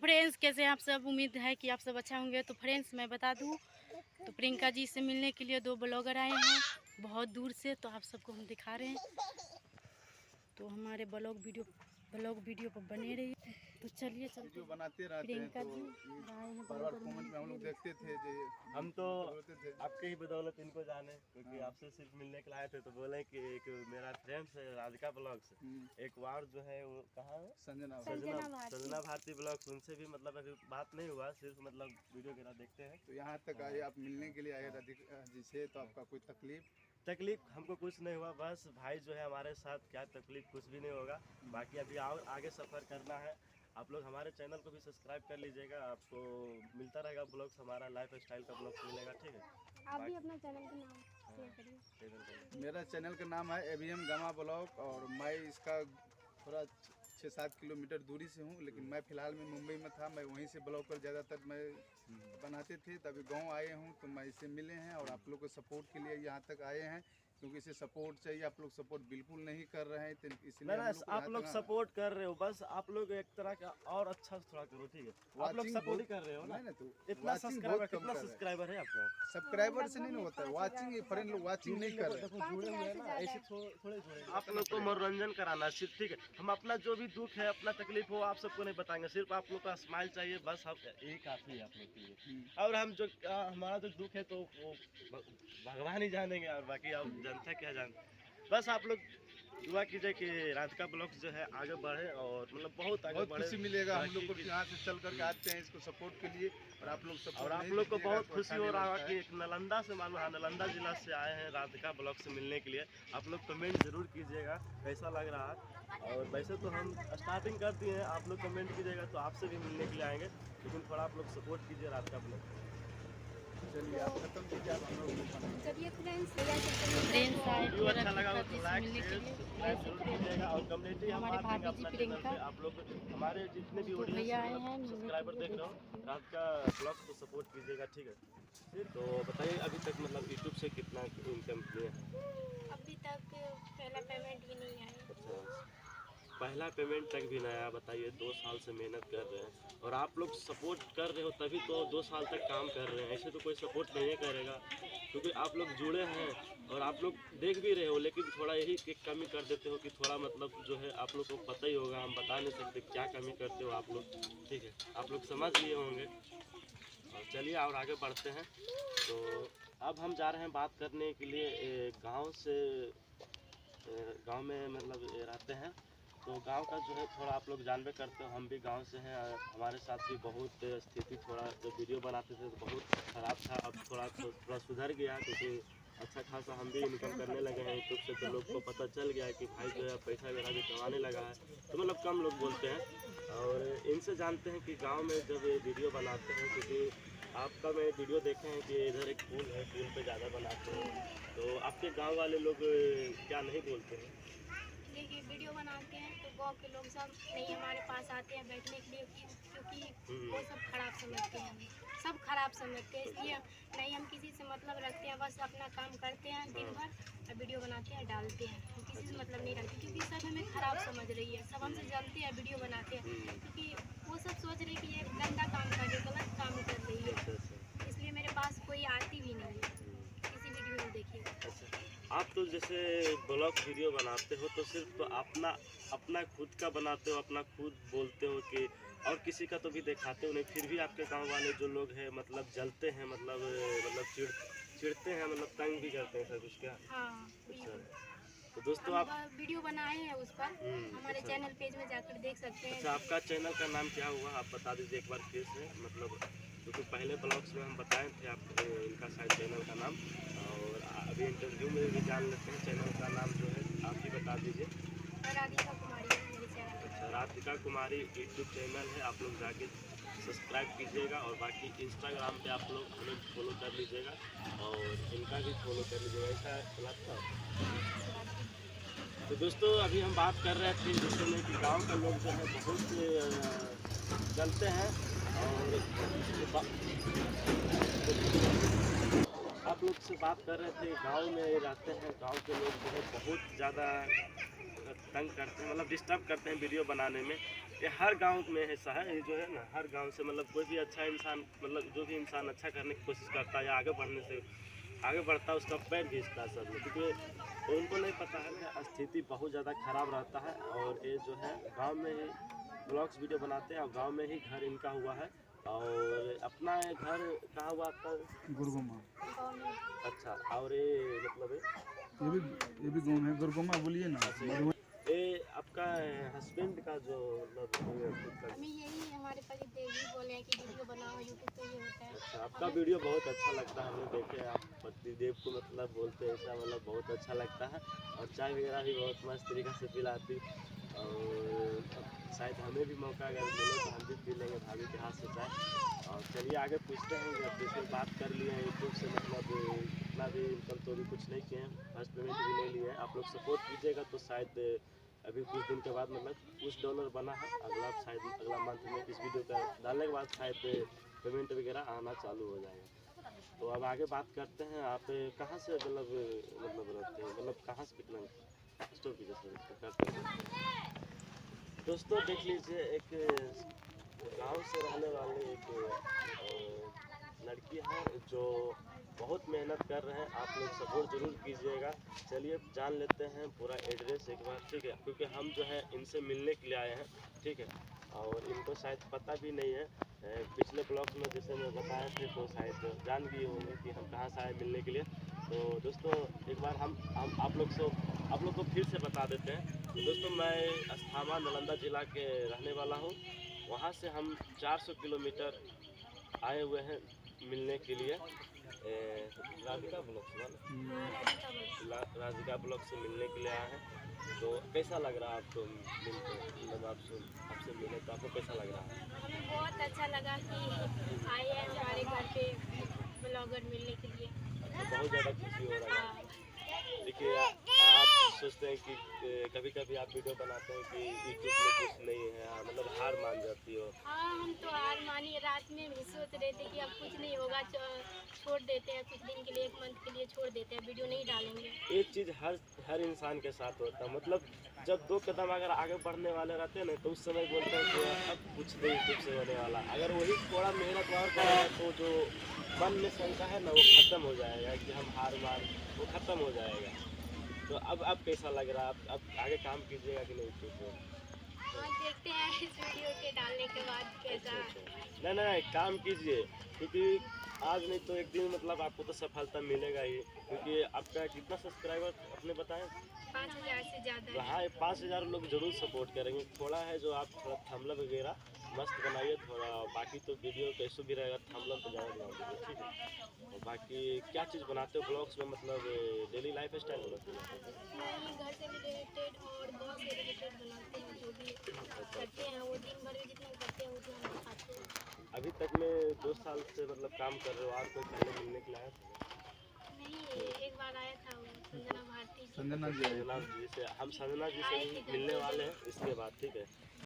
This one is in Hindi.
फ्रेंड्स, कैसे आप सब? उम्मीद है कि आप सब अच्छा होंगे। तो फ्रेंड्स, मैं बता दूं, तो प्रियंका जी से मिलने के लिए 2 ब्लॉगर आए हैं बहुत दूर से। तो आप सबको हम दिखा रहे हैं, तो हमारे ब्लॉग वीडियो पर बने रहिए। तो चलिए चलते बनाते रहते हैं। प्रियंका तो जी आए हैं बार ब्लॉगर कमेंट में हम लोग देखते थे जो हम तो बोलते थे आपके ही बदौलत इनको जाने, क्योंकि आपसे सिर्फ मिलने के लिए आए थे। तो बोले कि एक मेरा फ्रेंड्स है राधिका ब्लॉग्स, एक वार जो है वो कहाँ है, संजना भारती ब्लॉग्स, उनसे भी मतलब अभी बात नहीं हुआ, सिर्फ मतलब वीडियो वगैरह देखते हैं। तो यहाँ तक आए, आप मिलने के लिए आए राधिका जी से। तो आपका कोई तकलीफ हमको कुछ नहीं हुआ, बस भाई जो है हमारे साथ, क्या तकलीफ, कुछ भी नहीं होगा। बाकी अभी आगे सफ़र करना है। आप लोग हमारे चैनल को भी सब्सक्राइब कर लीजिएगा, आपको मिलता रहेगा ब्लॉग्स, हमारा लाइफ स्टाइल का ब्लॉग्स मिलेगा, ठीक है। आप भी अपना चैनल का नाम शेयर करिए। मेरा चैनल का नाम है ABM गमा ब्लॉग, और मैं इसका थोड़ा 6-7 किलोमीटर दूरी से हूँ। लेकिन मैं फ़िलहाल में मुंबई में था, मैं वहीं से ब्लॉग पर ज़्यादातर मैं बनाते थे। तभी गांव आए हूँ, तो मैं इससे मिले हैं और आप लोग को सपोर्ट के लिए यहाँ तक आए हैं, क्योंकि इसे सपोर्ट चाहिए। आप लोग सपोर्ट बिल्कुल नहीं कर रहे हैं, तो इसलिए आप लोग सपोर्ट कर रहे हो, बस आप लोग एक तरह का और अच्छा थोड़ा करो, ठीक है। आप लोग सपोर्ट ही कर रहे हो ना। तो इतना सब्सक्राइबर है आपका? सब्सक्राइबर से नहीं होता है, वाचिंग फ्रेंड लोग वाचिंग नहीं कर रहे हैं। जुड़े हुए हैं ना, ऐसे थोड़े जुड़े। आप लोग को मनोरंजन कराना सिर्फ, ठीक है। हम अपना जो भी दुख है, अपना तकलीफ हो, आप सबको नहीं बताएंगे, सिर्फ आप लोग का स्माइल चाहिए, बस हम यही काफी है आप लोग के लिए। और हम जो हमारा जो दुख है तो वो भगवान ही जानेंगे, और बाकी आप जनता क्या जानते। बस आप लोग दुआ कीजिए कि राधिका ब्लॉग्स जो है आगे बढ़े, और मतलब बहुत आगे बढ़े। खुशी मिलेगा हम लोग को यहाँ से चल करके आते हैं इसको सपोर्ट के लिए, और आप लोग को बहुत खुशी हो रहा है कि एक नालंदा से, मालूम है नालंदा जिला से आए हैं राधिका ब्लॉग से मिलने के लिए। आप लोग कमेंट जरूर कीजिएगा कैसा लग रहा है। और वैसे तो हम स्टार्टिंग कर दिए हैं, आप लोग कमेंट कीजिएगा तो आपसे भी मिलने के लिए आएंगे, लेकिन थोड़ा आप लोग सपोर्ट कीजिए राधिका ब्लॉग। चलिए आप खत्म कीजिए, आप हम लोग चलिए फ्रेंड्स आए वीडियो अच्छा लगा तो लाइक शेयर सब्सक्राइब जरूर कीजिएगा, और कम्युनिटी हम बात करेंगे अपना चैनल पे। आप लोग हमारे जितने भी ऑडियंस सब्सक्राइबर देख रहे हो, राधिका ब्लॉग को सपोर्ट कीजिएगा, ठीक है। तो बताइए अभी तक मतलब यूट्यूब से कितना इनकम किए हैं? अभी तक पहला पेमेंट भी नहीं आया। अच्छा, पहला पेमेंट तक भी नया। बताइए 2 साल से मेहनत कर रहे हैं, और आप लोग सपोर्ट कर रहे हो तभी तो 2 साल तक काम कर रहे हैं, ऐसे तो कोई सपोर्ट नहीं करेगा, क्योंकि आप लोग जुड़े हैं और आप लोग देख भी रहे हो। लेकिन थोड़ा यही कि कमी कर देते हो, कि थोड़ा मतलब जो है आप लोग को पता ही होगा, हम बता नहीं सकते क्या कमी करते हो आप लोग, ठीक है। आप लोग समझ लिए होंगे। और चलिए और आगे बढ़ते हैं। तो अब हम जा रहे हैं बात करने के लिए गाँव से। गांव में मतलब रहते हैं, तो गांव का जो है थोड़ा आप लोग जानबे करते हो, हम भी गांव से हैं। हमारे साथ भी बहुत स्थिति, थोड़ा जब वीडियो बनाते थे तो बहुत ख़राब था। अब थोड़ा सुधर गया, क्योंकि अच्छा खासा हम भी इनकम करने लगे हैं यूट्यूब से। तो लोग को पता चल गया है कि भाई जो है पैसा वगैरह भी कमाने लगा है, तो मतलब कम लोग बोलते हैं। और इनसे जानते हैं कि गाँव में जब वीडियो बनाते हैं, क्योंकि आपका मैं वीडियो देखे हैं कि इधर एक पुल है, पुल पे ज़्यादा बनाते हैं, तो आपके गांव वाले लोग क्या नहीं बोलते हैं? देखिए, वीडियो बनाते हैं तो गाँव के लोग सब नहीं हमारे पास आते हैं बैठने के लिए, क्योंकि वो सब खराब समझते हैं, सब खराब समझते हैं। इसलिए नहीं हम किसी से मतलब रखते हैं, बस अपना काम करते हैं दिन भर, वीडियो बनाते हैं, डालते हैं। हम किसी से मतलब नहीं रखते, क्योंकि सब हमें खराब समझ रही है, सब हमसे जलते हैं वीडियो बनाते हैं, क्योंकि वो सब सोच रहे कि ये गंदा काम कर रही है, गलत काम कर रही है। इसलिए मेरे पास कोई आती भी नहीं है, किसी वीडियो में देखिए। अच्छा, आप तो जैसे ब्लॉग वीडियो बनाते हो तो सिर्फ तो अपना खुद का बनाते हो, अपना खुद बोलते हो कि, और किसी का तो भी दिखाते हो नहीं। फिर भी आपके गांव वाले जो लोग हैं मतलब जलते हैं, मतलब चिढ़ते हैं, मतलब तंग भी करते हैं सब कुछ, क्या? हाँ, अच्छा, तो दोस्तों आप वीडियो बनाए हैं उस पर, हमारे चैनल पेज में जाकर देख सकते हैं। अच्छा, आपका चैनल का नाम क्या हुआ, आप बता दीजिए एक बार फिर से, मतलब क्योंकि पहले ब्लॉग्स में हम बताए थे आप इनका शायद चैनल का नाम, और अभी इंटरव्यू में भी जान लेते हैं चैनल का नाम जो है, आप ही बता दीजिए। राधिका कुमारी है मेरे चैनल। अच्छा, राधिका कुमारी यूट्यूब चैनल है, आप लोग जाके सब्सक्राइब कीजिएगा, और बाकी इंस्टाग्राम पे आप लोग हमें फॉलो कर लीजिएगा, और इनका भी फॉलो कर लीजिएगा, ऐसा लगता है। तो दोस्तों अभी हम बात कर रहे थे जैसे में कि गांव के लोग जो है बहुत जलते हैं, और आप लोग से बात कर रहे थे, गांव में रहते हैं, गांव के लोग जो है बहुत ज़्यादा तंग करते हैं, मतलब डिस्टर्ब करते हैं वीडियो बनाने में। ये हर गांव में ऐसा है, ये जो है ना हर गांव से मतलब कोई भी अच्छा इंसान, मतलब जो भी इंसान अच्छा करने की कोशिश करता है या आगे बढ़ने से आगे बढ़ता है उसका पैर घिसता है सब लोग, क्योंकि उनको नहीं पता है ना स्थिति बहुत ज़्यादा ख़राब रहता है। और ये जो है गांव में ही ब्लॉग्स वीडियो बनाते हैं और गांव में ही घर इनका हुआ है। और अपना ये घर कहाँ हुआ आपका? गुरगुमा। गाँव में अच्छा, और ये मतलब ये भी गाँव है गुरगुमा, बोलिए ना। ये आपका हस्बैंड का जो मतलब हमें यही हमारे पति देव जी बोले हैं कि वीडियो बनाओ, यूट्यूब पे ये होता है। अच्छा, आपका वीडियो बहुत अच्छा लगता है, हमने देखे आप पतिदेव को मतलब बोलते हैं ऐसा, मतलब बहुत अच्छा लगता है। और चाय वगैरह भी बहुत मस्त तरीके से पिलाती। और शायद हमें भी मौका अगर मिले तो हम भी पी लेंगे भाभी के हाथ से चाय। और चलिए आगे पूछते हैं, जब जैसे बात कर लिए हैं यूट्यूब से, मतलब इतना भी इनकम तो भी कुछ नहीं किए हैं, फर्स्ट पेमेंट भी नहीं लिए हैं। आप लोग सपोर्ट कीजिएगा तो शायद अभी कुछ दिन के बाद मतलब $कुछ बना है, अगला मंथ में इस वीडियो का डालने के बाद शायद पेमेंट वगैरह आना चालू हो जाएगा। तो अब आगे बात करते हैं, आप कहाँ से मतलब रहते हैं, मतलब कहाँ से कितना स्टोर कीजिए करते हैं। दोस्तों देख लीजिए, एक गांव से रहने वाली एक लड़की है जो बहुत मेहनत कर रहे हैं, आप लोग सपोर्ट जरूर कीजिएगा। चलिए जान लेते हैं पूरा एड्रेस एक बार, ठीक है, क्योंकि हम जो है इनसे मिलने के लिए आए हैं, ठीक है। और इनको शायद पता भी नहीं है, पिछले ब्लॉग में जैसे मैं बताया थे तो शायद जान गई होंगे कि हम कहाँ से आए मिलने के लिए। तो दोस्तों एक बार हम आप लोग को फिर से बता देते हैं। तो दोस्तों मैं अस्थामा नालंदा ज़िला के रहने वाला हूँ, वहाँ से हम 400 किलोमीटर आए हुए हैं मिलने के लिए। राधिका ब्लॉक से राधिका ब्लॉक से मिलने के लिए आए हैं। तो कैसा लग रहा है आपको मिलकर, मतलब आपसे मिले तो आपको कैसा लग रहा है? हमें बहुत अच्छा लगा कि आए हैं हमारे घर पे ब्लॉगर मिलने के लिए। बहुत ज़्यादा खुशी हो रहा है। देखिए आप सोचते हैं कि कभी कभी आप वीडियो बनाते हैं कि यूट्यूब में कुछ नहीं है, मतलब हार मान जाती हो। हाँ, हम तो हार मानी, रात में भी सोच रहे थे कि अब कुछ नहीं होगा, छोड़ देते हैं कुछ दिन के लिए, 1 मंथ के लिए छोड़ देते हैं, वीडियो नहीं डालेंगे। एक चीज़ हर इंसान के साथ होता है, मतलब जब 2 कदम अगर आगे बढ़ने वाले रहते हैं ना तो उस समय बोलते हैं कि अब कुछ नहीं यूट्यूब से होने वाला। अगर वही थोड़ा मेहनत और करेगा तो जो मन में शंका है ना वो ख़त्म हो जाएगा कि हम हार मान, वो ख़त्म हो जाएगा। तो अब कैसा लग रहा है, अब आगे काम कीजिएगा कि नहीं यूट्यूब पे? हाँ, देखते हैं इस वीडियो के डालने के बाद कैसा। नहीं काम कीजिए, क्योंकि आज नहीं तो एक दिन मतलब आपको तो सफलता मिलेगा ही। क्योंकि आपका कितना सब्सक्राइबर अपने बताएं? 5000 से ज़्यादा है। हाँ 5000 लोग जरूर सपोर्ट करेंगे। थोड़ा है जो आप थोड़ा थंबनेल वगैरह मस्त बनाइए थोड़ा, बाकी तो वीडियो कैसे भी रहेगा थंबनेल तो ज़्यादा बना दीजिए, ठीक है। और बाकी क्या चीज़ बनाते हो ब्लॉग्स में, मतलब डेली लाइफ स्टाइल बनाते हो? नहीं, घर से रिलेटेड और गाँव से रिलेटेड बनाते हैं, जो भी करते हैं वो दिन भर में जितना करते हैं उतना हम दिखाते हैं। अभी तक में 2 साल से मतलब काम कर रहे हो, और कोई पहले मिलने के लिए आया था? नहीं, एक बार आया था वो संजना भारती जी। संजना जी आए। संजना जी से हम संजना जी से ही मिलने वाले हैं इसके बाद, ठीक है।